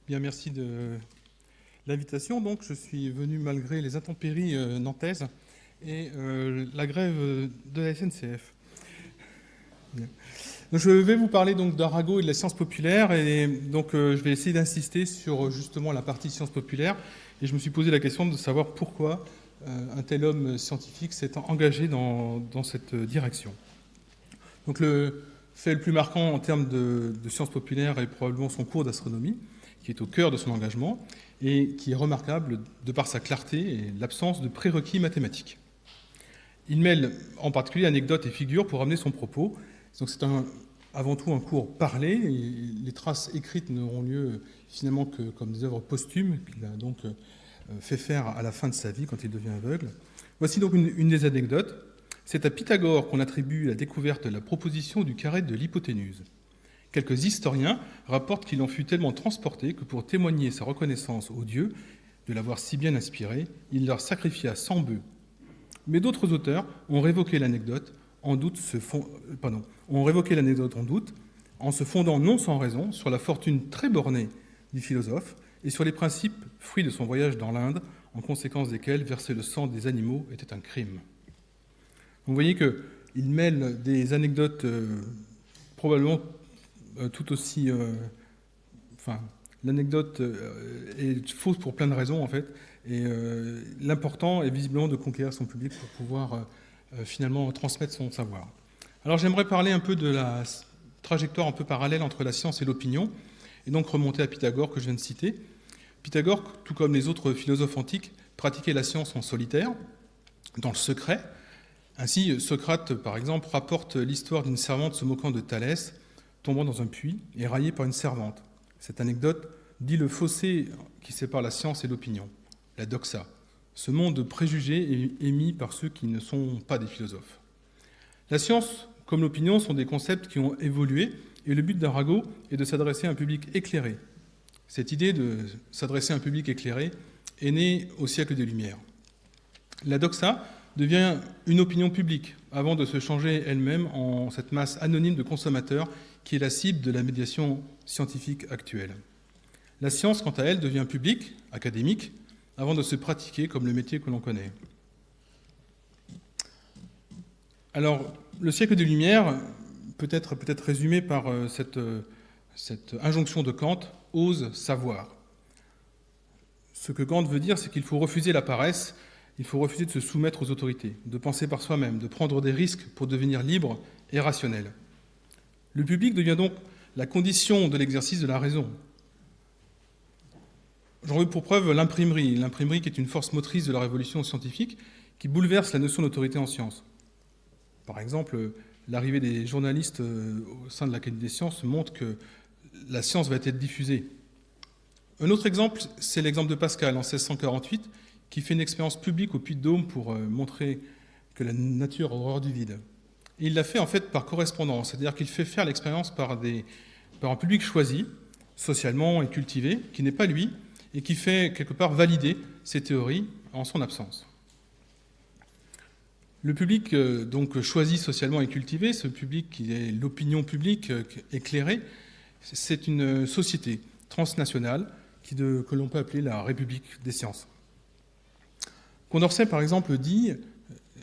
Bien, merci de l'invitation. Donc, je suis venu malgré les intempéries nantaises et la grève de la SNCF. Bien. Donc, je vais vous parler donc d'Arago et de la science populaire, et donc je vais essayer d'insister sur justement la partie science populaire. Et je me suis posé la question de savoir pourquoi un tel homme scientifique s'est engagé dans cette direction. Donc, le fait le plus marquant en termes de sciences populaires est probablement son cours d'astronomie, qui est au cœur de son engagement et qui est remarquable de par sa clarté et l'absence de prérequis mathématiques. Il mêle en particulier anecdotes et figures pour amener son propos. Donc c'est avant tout un cours parlé, et les traces écrites n'auront lieu finalement que comme des œuvres posthumes qu'il a donc fait faire à la fin de sa vie quand il devient aveugle. Voici donc une des anecdotes. C'est à Pythagore qu'on attribue la découverte de la proposition du carré de l'hypoténuse. Quelques historiens rapportent qu'il en fut tellement transporté que pour témoigner sa reconnaissance aux dieux de l'avoir si bien inspiré, il leur sacrifia 100 bœufs. Mais d'autres auteurs ont révoqué l'anecdote en doute, en se fondant non sans raison sur la fortune très bornée du philosophe et sur les principes fruits de son voyage dans l'Inde, en conséquence desquels verser le sang des animaux était un crime. Vous voyez qu'il mêle des anecdotes probablement tout aussi... l'anecdote est fausse pour plein de raisons, en fait, et l'important est visiblement de conquérir son public pour pouvoir finalement transmettre son savoir. Alors j'aimerais parler un peu de la trajectoire un peu parallèle entre la science et l'opinion, et donc remonter à Pythagore que je viens de citer. Pythagore, tout comme les autres philosophes antiques, pratiquait la science en solitaire, dans le secret. Ainsi, Socrate, par exemple, rapporte l'histoire d'une servante se moquant de Thalès, tombant dans un puits et raillé par une servante. Cette anecdote dit le fossé qui sépare la science et l'opinion, la doxa, ce monde de préjugés émis par ceux qui ne sont pas des philosophes. La science, comme l'opinion, sont des concepts qui ont évolué, et le but d'Arago est de s'adresser à un public éclairé. Cette idée de s'adresser à un public éclairé est née au siècle des Lumières. La doxa devient une opinion publique, avant de se changer elle-même en cette masse anonyme de consommateurs qui est la cible de la médiation scientifique actuelle. La science, quant à elle, devient publique, académique, avant de se pratiquer comme le métier que l'on connaît. Alors, le siècle des Lumières peut être résumé par cette injonction de Kant, « ose savoir ». Ce que Kant veut dire, c'est qu'il faut refuser la paresse, il faut refuser de se soumettre aux autorités, de penser par soi-même, de prendre des risques pour devenir libre et rationnel. Le public devient donc la condition de l'exercice de la raison. J'en veux pour preuve l'imprimerie qui est une force motrice de la révolution scientifique qui bouleverse la notion d'autorité en sciences. Par exemple, l'arrivée des journalistes au sein de l'Académie des sciences montre que la science va être diffusée. Un autre exemple, c'est l'exemple de Pascal en 1648, qui fait une expérience publique au Puy-de-Dôme pour montrer que la nature a horreur du vide. Et il l'a fait en fait par correspondance, c'est-à-dire qu'il fait faire l'expérience par un public choisi, socialement et cultivé, qui n'est pas lui, et qui fait quelque part valider ses théories en son absence. Le public donc choisi socialement et cultivé, ce public qui est l'opinion publique éclairée, c'est une société transnationale que l'on peut appeler la République des sciences. Condorcet, par exemple, dit,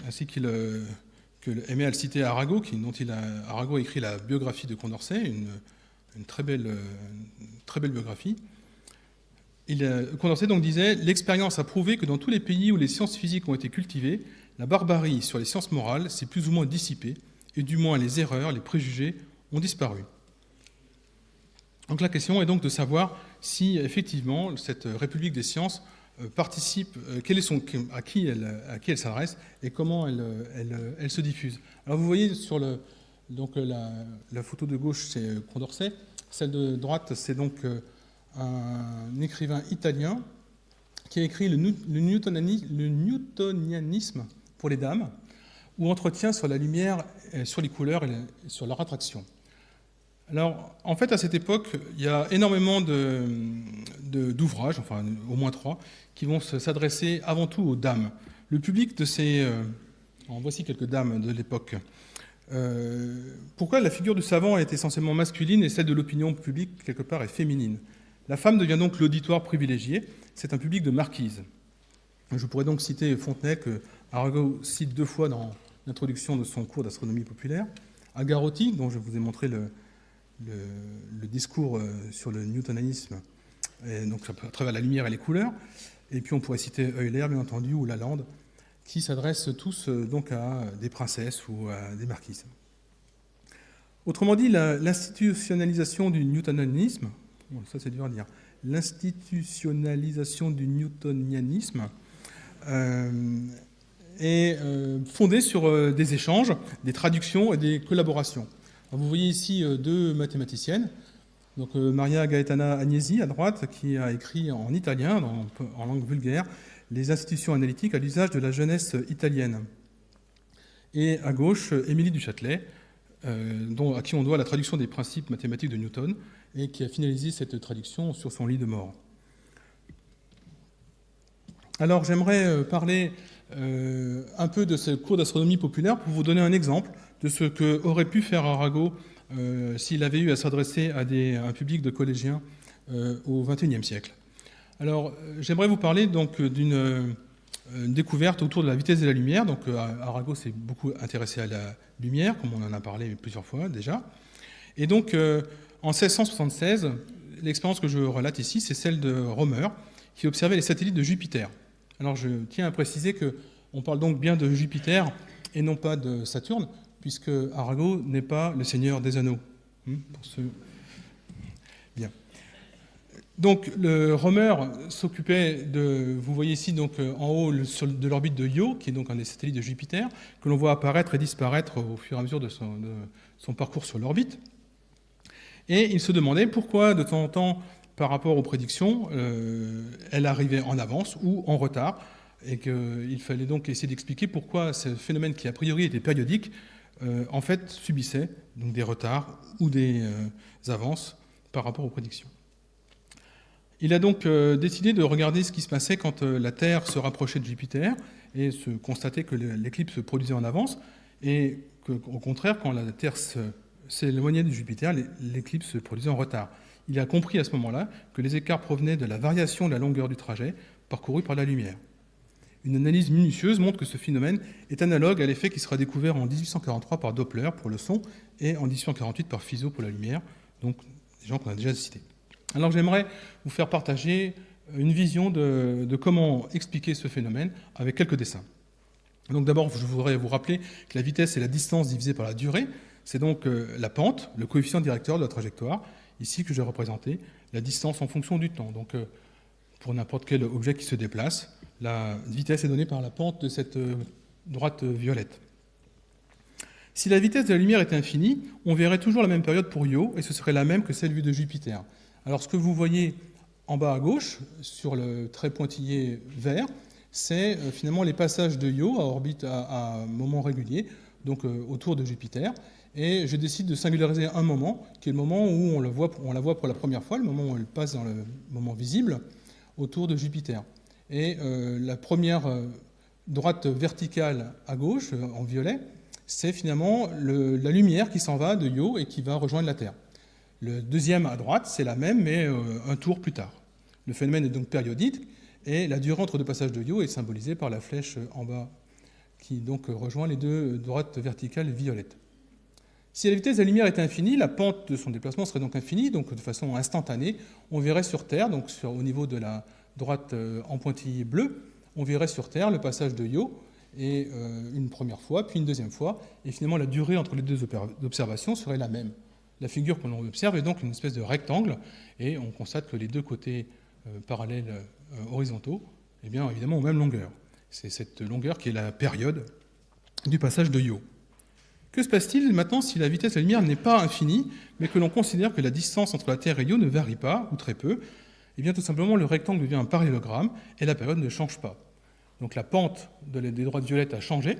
ainsi qu'il aimait à le citer Arago, Arago a écrit la biographie de Condorcet, une très belle biographie. Condorcet donc disait « L'expérience a prouvé que dans tous les pays où les sciences physiques ont été cultivées, la barbarie sur les sciences morales s'est plus ou moins dissipée, et du moins les erreurs, les préjugés ont disparu. » Donc la question est donc de savoir si effectivement cette République des sciences participe, à qui elle s'adresse et comment elle se diffuse. Alors vous voyez sur la photo de gauche, c'est Condorcet, celle de droite, c'est donc un écrivain italien qui a écrit le newtonianisme pour les dames, ou entretien sur la lumière, sur les couleurs et sur leur attraction. Alors, en fait, à cette époque, il y a énormément d'ouvrages, enfin au moins 3, qui vont s'adresser avant tout aux dames. Le public de ces... voici quelques dames de l'époque. Pourquoi la figure du savant est essentiellement masculine et celle de l'opinion publique, quelque part, est féminine? La femme devient donc l'auditoire privilégié, c'est un public de marquises. Je pourrais donc citer Fontenay, que Arago cite 2 fois dans l'introduction de son cours d'astronomie populaire, Agarotti, dont je vous ai montré le discours sur le newtonanisme, et donc à travers la lumière et les couleurs, et puis on pourrait citer Euler, bien entendu, ou Lalande, qui s'adressent tous donc à des princesses ou à des marquises. Autrement dit, l'institutionnalisation du newtonianisme, bon, ça c'est dur à dire, l'institutionnalisation du newtonianisme est fondée sur des échanges, des traductions et des collaborations. Alors, vous voyez ici 2 mathématiciennes, donc Maria Gaetana Agnesi à droite, qui a écrit en italien, en langue vulgaire, les institutions analytiques à l'usage de la jeunesse italienne. Et à gauche, Émilie du Châtelet, à qui on doit la traduction des principes mathématiques de Newton, et qui a finalisé cette traduction sur son lit de mort. Alors j'aimerais parler un peu de ce cours d'astronomie populaire pour vous donner un exemple de ce qu'aurait pu faire Arago s'il avait eu à s'adresser à un public de collégiens au XXIe siècle. Alors j'aimerais vous parler donc d'une découverte autour de la vitesse de la lumière. Donc Arago s'est beaucoup intéressé à la lumière, comme on en a parlé plusieurs fois déjà. Et donc en 1676, l'expérience que je relate ici, c'est celle de Romer, qui observait les satellites de Jupiter. Alors je tiens à préciser qu'on parle donc bien de Jupiter et non pas de Saturne, puisque Arago n'est pas le seigneur des anneaux. Bien. Donc le Romer s'occupait de, vous voyez ici donc en haut de l'orbite de Io, qui est donc un des satellites de Jupiter, que l'on voit apparaître et disparaître au fur et à mesure de son parcours sur l'orbite. Et il se demandait pourquoi de temps en temps, par rapport aux prédictions, elle arrivait en avance ou en retard, et qu'il fallait donc essayer d'expliquer pourquoi ce phénomène qui a priori était périodique, en fait subissait donc des retards ou des avances par rapport aux prédictions. Il a donc décidé de regarder ce qui se passait quand la Terre se rapprochait de Jupiter et se constatait que l'éclipse se produisait en avance, et qu'au contraire, quand la Terre s'éloignait de Jupiter, l'éclipse se produisait en retard. Il a compris à ce moment-là que les écarts provenaient de la variation de la longueur du trajet parcouru par la lumière. Une analyse minutieuse montre que ce phénomène est analogue à l'effet qui sera découvert en 1843 par Doppler pour le son et en 1848 par Fizeau pour la lumière, donc des gens qu'on a déjà cités. Alors j'aimerais vous faire partager une vision de comment expliquer ce phénomène avec quelques dessins. Donc d'abord, je voudrais vous rappeler que la vitesse est la distance divisée par la durée. C'est donc la pente, le coefficient directeur de la trajectoire, ici que j'ai représenté, la distance en fonction du temps. Donc pour n'importe quel objet qui se déplace, la vitesse est donnée par la pente de cette droite violette. Si la vitesse de la lumière était infinie, on verrait toujours la même période pour Io, et ce serait la même que celle vue de Jupiter. Alors ce que vous voyez en bas à gauche, sur le trait pointillé vert, c'est finalement les passages de Io à orbite à moments réguliers, donc autour de Jupiter. Et je décide de singulariser un moment, qui est le moment où on la voit pour la première fois, le moment où elle passe dans le moment visible, autour de Jupiter. Et la première droite verticale à gauche, en violet, c'est finalement la lumière qui s'en va de Io et qui va rejoindre la Terre. Le deuxième à droite, c'est la même, mais un tour plus tard. Le phénomène est donc périodique, et la durée entre deux passages de Io est symbolisée par la flèche en bas, qui donc rejoint les deux droites verticales violettes. Si la vitesse de la lumière était infinie, la pente de son déplacement serait donc infinie, donc de façon instantanée. On verrait sur Terre, donc au niveau de la droite en pointillé bleu, on verrait sur Terre le passage de Io, et une première fois, puis une deuxième fois, et finalement la durée entre les deux observations serait la même. La figure que l'on observe est donc une espèce de rectangle, et on constate que les deux côtés parallèles horizontaux, eh bien, évidemment, ont même longueur. C'est cette longueur qui est la période du passage de Io. Que se passe-t-il maintenant si la vitesse de la lumière n'est pas infinie, mais que l'on considère que la distance entre la Terre et Io ne varie pas, ou très peu? Eh bien, tout simplement, le rectangle devient un parallélogramme, et la période ne change pas. Donc la pente des droites violettes a changé,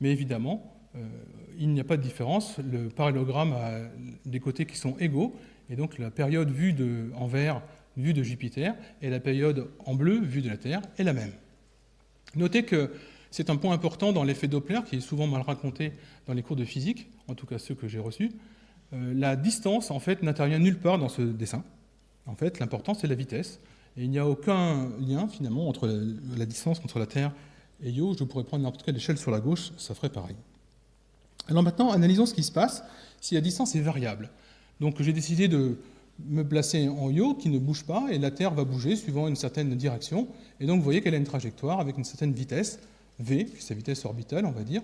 mais évidemment, il n'y a pas de différence. Le parallélogramme a des côtés qui sont égaux, et donc la période vue en vert, vue de Jupiter, et la période en bleu, vue de la Terre, est la même. Notez que c'est un point important dans l'effet Doppler, qui est souvent mal raconté dans les cours de physique, en tout cas ceux que j'ai reçus. La distance, en fait, n'intervient nulle part dans ce dessin. En fait, l'important, c'est la vitesse. Et il n'y a aucun lien, finalement, entre la distance entre la Terre et Io. Je pourrais prendre n'importe quelle échelle sur la gauche, ça ferait pareil. Alors maintenant, analysons ce qui se passe si la distance est variable. Donc j'ai décidé de me placer en Io qui ne bouge pas, et la Terre va bouger suivant une certaine direction. Et donc vous voyez qu'elle a une trajectoire avec une certaine vitesse, v, qui est sa vitesse orbitale, on va dire.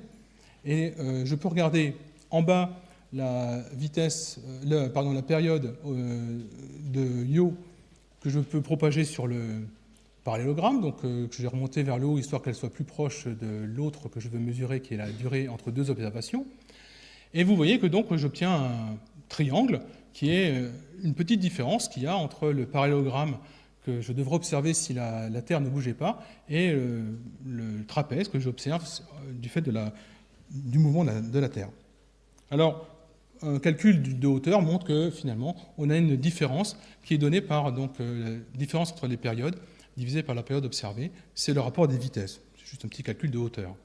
Et je peux regarder en bas la vitesse, la période de Io que je peux propager sur le parallélogramme, donc que j'ai remonté vers le haut histoire qu'elle soit plus proche de l'autre que je veux mesurer, qui est la durée entre deux observations. Et vous voyez que donc j'obtiens un triangle qui est une petite différence qu'il y a entre le parallélogramme que je devrais observer si la Terre ne bougeait pas et le trapèze que j'observe du fait du mouvement de la Terre. Alors, un calcul de hauteur montre que finalement, on a une différence qui est donnée par donc, la différence entre les périodes divisée par la période observée. C'est le rapport des vitesses. C'est juste un petit calcul de hauteur.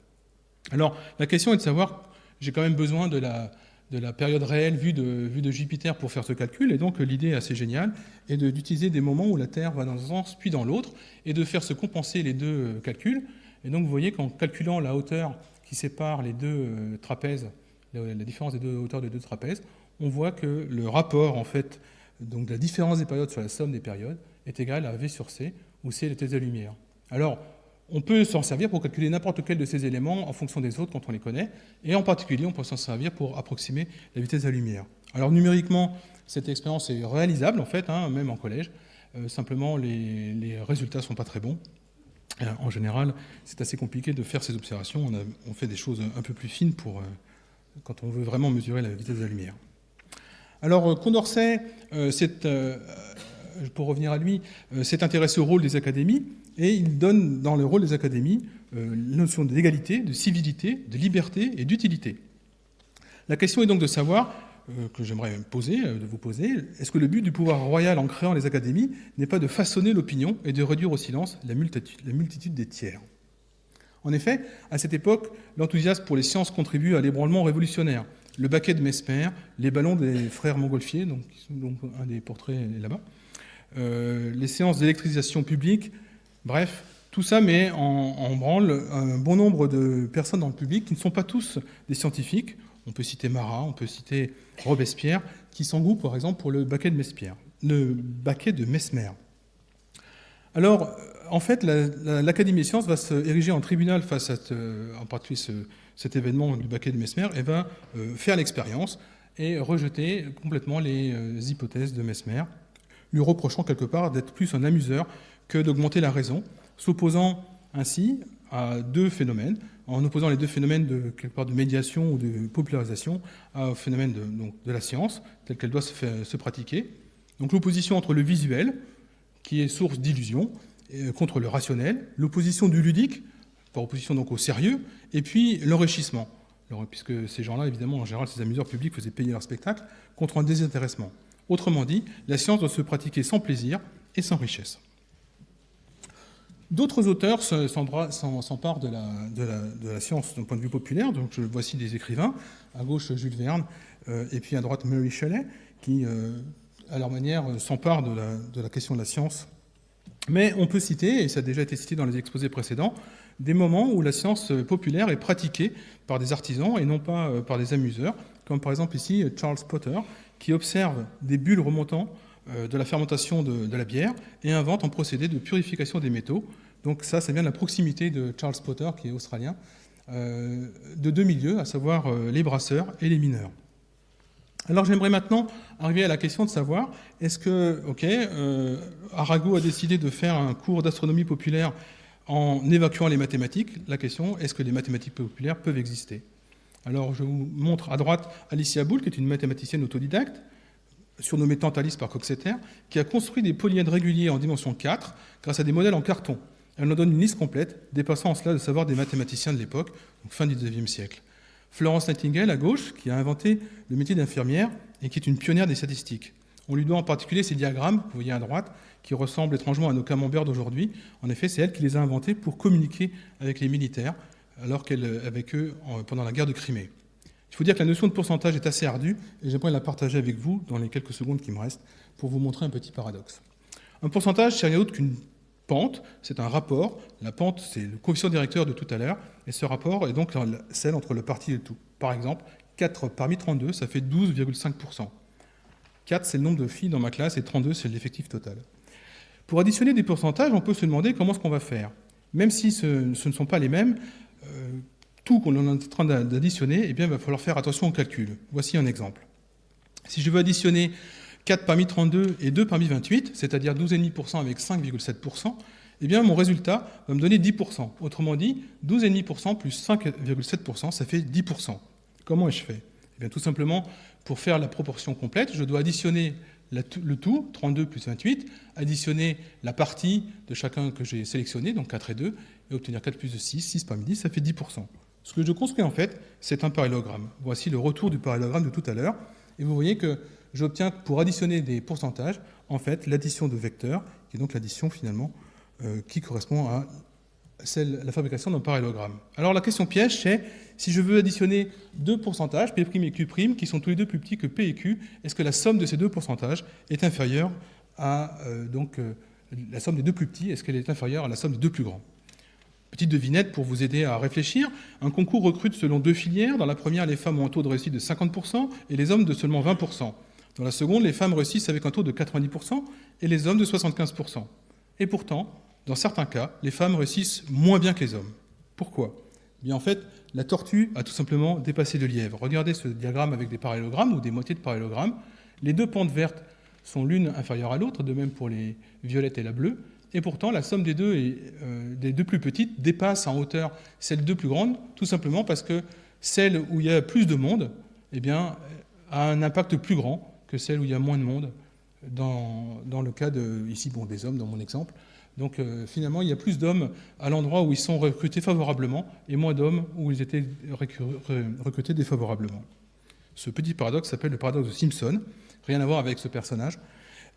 Alors, la question est de savoir, j'ai quand même besoin de la période réelle vue de Jupiter pour faire ce calcul, et donc l'idée assez géniale est d'utiliser des moments où la Terre va dans un sens puis dans l'autre, et de faire se compenser les deux calculs. Et donc vous voyez qu'en calculant la hauteur qui sépare les deux trapèzes, la différence des deux hauteurs des deux trapèzes, on voit que le rapport, en fait, donc de la différence des périodes sur la somme des périodes, est égal à V sur C, où C est la vitesse de la lumière. Alors, on peut s'en servir pour calculer n'importe quel de ces éléments en fonction des autres quand on les connaît, et en particulier, on peut s'en servir pour approximer la vitesse de la lumière. Alors, numériquement, cette expérience est réalisable, en fait, même en collège. Simplement, les résultats ne sont pas très bons. En général, c'est assez compliqué de faire ces observations. On fait des choses un peu plus fines quand on veut vraiment mesurer la vitesse de la lumière. Alors, Condorcet, pour revenir à lui, s'est intéressé au rôle des académies, et il donne dans le rôle des académies la notion d'égalité, de civilité, de liberté et d'utilité. La question est donc de savoir, que j'aimerais vous poser, est-ce que le but du pouvoir royal en créant les académies n'est pas de façonner l'opinion et de réduire au silence la multitude des tiers? En effet, à cette époque, l'enthousiasme pour les sciences contribue à l'ébranlement révolutionnaire. Le baquet de Mesmer, les ballons des frères Montgolfier, donc un des portraits est là-bas, les séances d'électrisation publique, bref, tout ça met en branle un bon nombre de personnes dans le public qui ne sont pas tous des scientifiques. On peut citer Marat, on peut citer Robespierre, qui s'engouent par exemple pour le baquet de Mesmer. Alors, en fait, l'Académie des sciences va se ériger en tribunal face à en particulier cet événement du baquet de Mesmer, et va faire l'expérience et rejeter complètement les hypothèses de Mesmer, lui reprochant quelque part d'être plus un amuseur que d'augmenter la raison, s'opposant ainsi à deux phénomènes, en opposant les deux phénomènes quelque part de médiation ou de popularisation au phénomène de la science, telle qu'elle doit se pratiquer. Donc l'opposition entre le visuel, qui est source d'illusion, contre le rationnel, l'opposition du ludique, par opposition donc au sérieux, et puis l'enrichissement, puisque ces gens-là, évidemment, en général, ces amuseurs publics faisaient payer leur spectacle, contre un désintéressement. Autrement dit, la science doit se pratiquer sans plaisir et sans richesse. D'autres auteurs s'emparent de la science d'un point de vue populaire. Donc, voici des écrivains. À gauche, Jules Verne, et puis à droite, Mary Shelley, qui, à leur manière, s'emparent de la question de la science. Mais on peut citer, et ça a déjà été cité dans les exposés précédents, des moments où la science populaire est pratiquée par des artisans et non pas par des amuseurs, comme par exemple ici Charles Potter, qui observe des bulles remontant de la fermentation de la bière et invente un procédé de purification des métaux. Donc ça vient de la proximité de Charles Potter, qui est australien, de deux milieux, à savoir les brasseurs et les mineurs. Alors j'aimerais maintenant arriver à la question de savoir, est-ce que, Arago a décidé de faire un cours d'astronomie populaire en évacuant les mathématiques. La question, est-ce que les mathématiques populaires peuvent exister? Alors je vous montre à droite Alicia Boole, qui est une mathématicienne autodidacte, surnommée Tantalis par Coxeter, qui a construit des polyèdres réguliers en dimension 4 grâce à des modèles en carton. Elle nous donne une liste complète, dépassant en cela le savoir des mathématiciens de l'époque, donc fin du XIXe siècle. Florence Nightingale, à gauche, qui a inventé le métier d'infirmière et qui est une pionnière des statistiques. On lui doit en particulier ces diagrammes, vous voyez à droite, qui ressemblent étrangement à nos camemberts d'aujourd'hui. En effet, c'est elle qui les a inventés pour communiquer avec les militaires, alors qu'elle avec eux pendant la guerre de Crimée. Il faut dire que la notion de pourcentage est assez ardue, et j'aimerais la partager avec vous dans les quelques secondes qui me restent, pour vous montrer un petit paradoxe. Un pourcentage, c'est rien d'autre qu'une pente, c'est un rapport. La pente, c'est le coefficient directeur de tout à l'heure, et ce rapport est donc celle entre le parti et le tout. Par exemple, 4 parmi 32, ça fait 12,5%. 4, c'est le nombre de filles dans ma classe, et 32, c'est l'effectif total. Pour additionner des pourcentages, on peut se demander comment est-ce qu'on va faire. Même si ce ne sont pas les mêmes, tout qu'on est en train d'additionner, eh bien, il va falloir faire attention au calcul. Voici un exemple. Si je veux additionner 4 parmi 32 et 2 parmi 28, c'est-à-dire 12,5% avec 5,7%, eh bien, mon résultat va me donner 10%. Autrement dit, 12,5% plus 5,7%, ça fait 10%. Comment ai-je fait? Eh bien, tout simplement, pour faire la proportion complète, je dois additionner le tout, 32 plus 28, additionner la partie de chacun que j'ai sélectionné, donc 4 et 2, et obtenir 4 plus de 6, 6 parmi 10, ça fait 10%. Ce que je construis en fait, c'est un parallélogramme. Voici le retour du parallélogramme de tout à l'heure, et vous voyez que j'obtiens, pour additionner des pourcentages, en fait, l'addition de vecteurs, qui est donc l'addition finalement qui correspond à la fabrication d'un parallélogramme. Alors la question piège, c'est si je veux additionner deux pourcentages, P' et Q', qui sont tous les deux plus petits que P et Q, est-ce que la somme de ces deux pourcentages est inférieure à la somme des deux plus petits, est-ce qu'elle est inférieure à la somme des deux plus grands? Petite devinette pour vous aider à réfléchir. Un concours recrute selon deux filières. Dans la première, les femmes ont un taux de réussite de 50% et les hommes de seulement 20%. Dans la seconde, les femmes réussissent avec un taux de 90% et les hommes de 75%. Et pourtant, dans certains cas, les femmes réussissent moins bien que les hommes. Pourquoi? Eh bien, en fait, la tortue a tout simplement dépassé le lièvre. Regardez ce diagramme avec des parallélogrammes ou des moitiés de parallélogrammes. Les deux pentes vertes sont l'une inférieure à l'autre, de même pour les violettes et la bleue. Et pourtant, la somme des deux plus petites dépasse en hauteur celle des deux plus grandes, tout simplement parce que celle où il y a plus de monde, eh bien, a un impact plus grand que celle où il y a moins de monde, dans le cas ici, des hommes, dans mon exemple. Donc finalement, il y a plus d'hommes à l'endroit où ils sont recrutés favorablement et moins d'hommes où ils étaient recrutés défavorablement. Ce petit paradoxe s'appelle le paradoxe de Simpson, rien à voir avec ce personnage,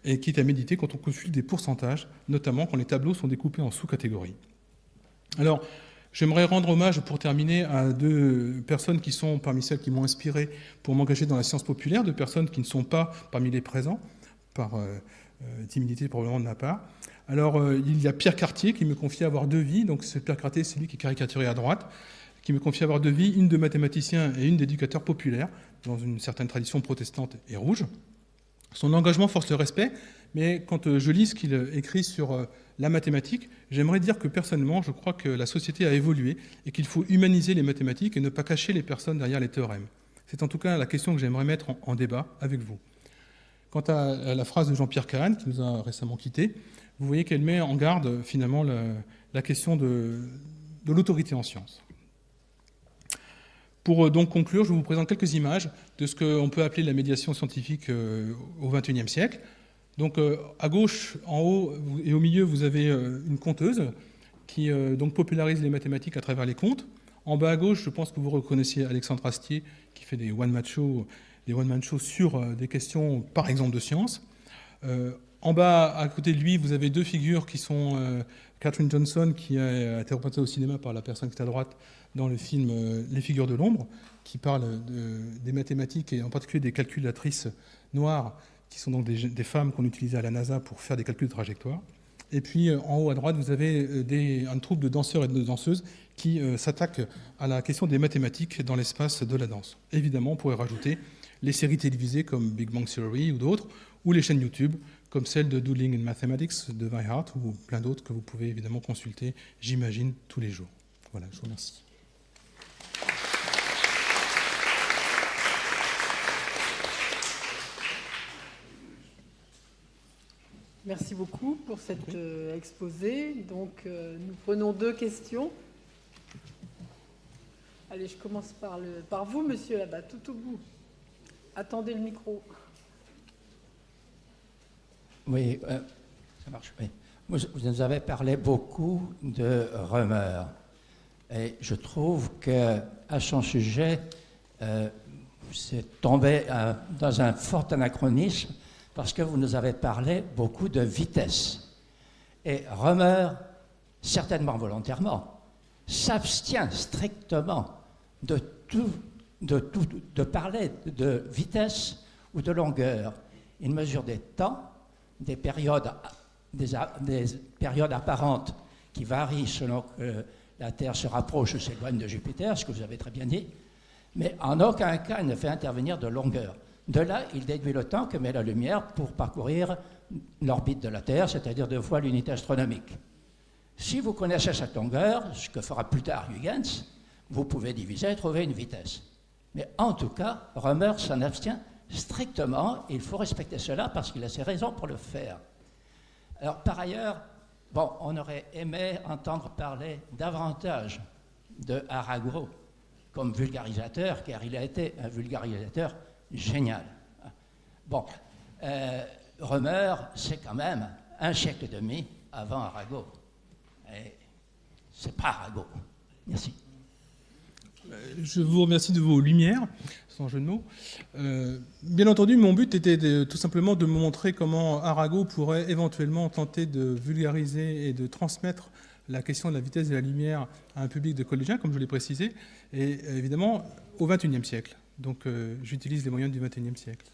et qui est à méditer quand on consulte des pourcentages, notamment quand les tableaux sont découpés en sous-catégories. Alors, j'aimerais rendre hommage, pour terminer, à deux personnes qui sont parmi celles qui m'ont inspiré pour m'engager dans la science populaire, deux personnes qui ne sont pas parmi les présents, par timidité probablement de ma part. Alors, il y a Pierre Cartier qui me confie avoir deux vies. Donc, ce Pierre Cartier, c'est lui qui est caricaturé à droite, qui me confie avoir deux vies, une de mathématicien et une d'éducateur populaire, dans une certaine tradition protestante et rouge. Son engagement force le respect, mais quand je lis ce qu'il écrit sur la mathématique, j'aimerais dire que personnellement, je crois que la société a évolué et qu'il faut humaniser les mathématiques et ne pas cacher les personnes derrière les théorèmes. C'est en tout cas la question que j'aimerais mettre en débat avec vous. Quant à la phrase de Jean-Pierre Kahn, qui nous a récemment quittés, vous voyez qu'elle met en garde finalement la question de l'autorité en sciences. Pour donc conclure, je vous présente quelques images de ce qu'on peut appeler la médiation scientifique au XXIe siècle. Donc à gauche, en haut et au milieu, vous avez une conteuse qui donc popularise les mathématiques à travers les contes. En bas à gauche, je pense que vous reconnaissez Alexandre Astier qui fait des one-man shows sur des questions, par exemple, de sciences. En bas, à côté de lui, vous avez deux figures qui sont Katherine Johnson, qui a été représentée au cinéma par la personne qui est à droite dans le film Les figures de l'ombre, qui parle des mathématiques et en particulier des calculatrices noires, qui sont donc des femmes qu'on utilisait à la NASA pour faire des calculs de trajectoire. Et puis en haut à droite, vous avez un troupe de danseurs et de danseuses qui s'attaquent à la question des mathématiques dans l'espace de la danse. Évidemment, on pourrait rajouter les séries télévisées comme Big Bang Theory ou d'autres, ou les chaînes YouTube, comme celle de Doodling in Mathematics de Weihart, ou plein d'autres que vous pouvez évidemment consulter, j'imagine, tous les jours. Voilà, je vous remercie. Merci beaucoup pour cet exposé. Donc, nous prenons deux questions. Allez, je commence par vous, monsieur, là-bas, tout au bout. Attendez le micro. Oui, ça marche. Oui. Vous nous avez parlé beaucoup de Rømer. Et je trouve qu'à son sujet, c'est tombé dans un fort anachronisme parce que vous nous avez parlé beaucoup de vitesse. Et Rømer, certainement volontairement, s'abstient strictement de parler de vitesse ou de longueur. Il mesure des temps, des périodes des périodes apparentes qui varient selon que la Terre se rapproche ou s'éloigne de Jupiter, ce que vous avez très bien dit, mais en aucun cas il ne fait intervenir de longueur. De là, il déduit le temps que met la lumière pour parcourir l'orbite de la Terre, c'est-à-dire 2 fois l'unité astronomique. Si vous connaissez cette longueur, ce que fera plus tard Huygens, vous pouvez diviser et trouver une vitesse. Mais en tout cas, Rømer s'en abstient strictement, et il faut respecter cela parce qu'il a ses raisons pour le faire. Alors, par ailleurs, bon, on aurait aimé entendre parler davantage de Arago comme vulgarisateur, car il a été un vulgarisateur génial. Bon, Rømer, c'est quand même 1 siècle et demi avant Arago. Et c'est pas Arago. Merci. Je vous remercie de vos lumières, sans jeu de mots. Bien entendu, mon but était tout simplement de montrer comment Arago pourrait éventuellement tenter de vulgariser et de transmettre la question de la vitesse de la lumière à un public de collégiens, comme je l'ai précisé, et évidemment au XXIe siècle. Donc j'utilise les moyens du XXIe siècle.